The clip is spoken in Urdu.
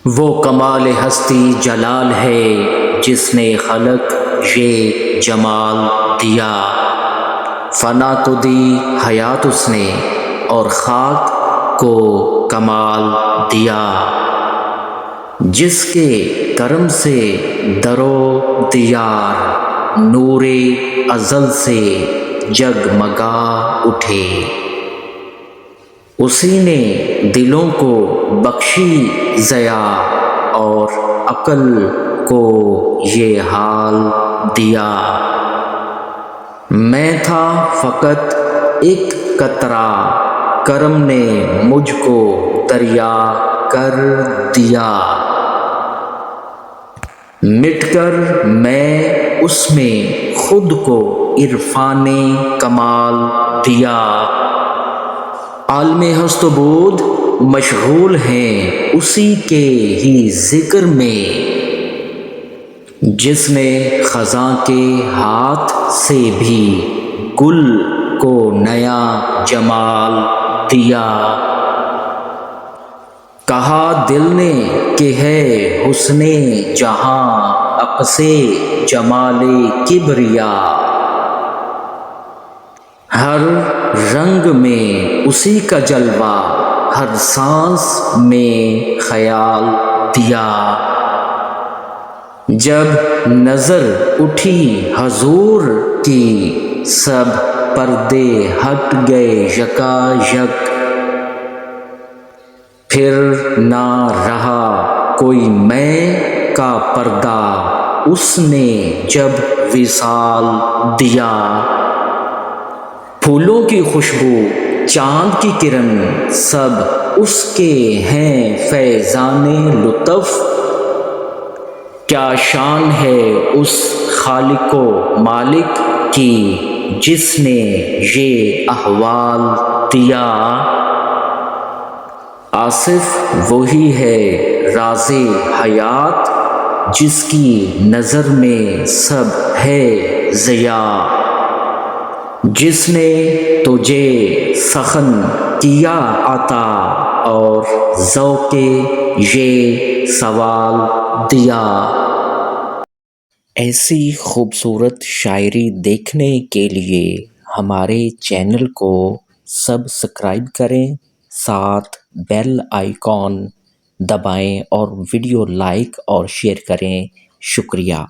وہ کمال ہستی جلال ہے جس نے خلق یہ جمال دیا، فنا کو دی حیات اس نے اور خاک کو کمال دیا، جس کے کرم سے در و دیار نور ازل سے جگمگا اٹھے، اسی نے دلوں کو بخشی ضیا اور عقل کو یہ حال دیا۔ میں تھا فقط ایک قطرہ، کرم نے مجھ کو دریا کر دیا، مٹ کر میں اس میں خود کو عرفان کمال دیا۔ عالم ہست و بود مشغول ہیں اسی کے ہی ذکر میں، جس نے خزاں کے ہاتھ سے بھی گل کو نیا جمال دیا۔ کہا دل نے کہ ہے حسن جہاں عکس جمال کبریا، ہر رنگ میں اسی کا جلوہ ہر سانس میں خیال دیا۔ جب نظر اٹھی حضور کی سب پردے ہٹ گئے یکا یک، پھر نہ رہا کوئی میں کا پردہ اس نے جب وصال دیا۔ پھولوں کی خوشبو چاند کی کرن سب اس کے ہیں فیضان لطف، کیا شان ہے اس خالق و مالک کی جس نے یہ احوال دیا۔ آصف وہی ہے راز حیات جس کی نظر میں سب ہے ضیا، جس نے تجھے سخن کیا عطا اور ذوق یہ سوال دیا۔ ایسی خوبصورت شاعری دیکھنے کے لیے ہمارے چینل کو سبسکرائب کریں، ساتھ بیل آئیکن دبائیں اور ویڈیو لائک اور شیئر کریں۔ شکریہ۔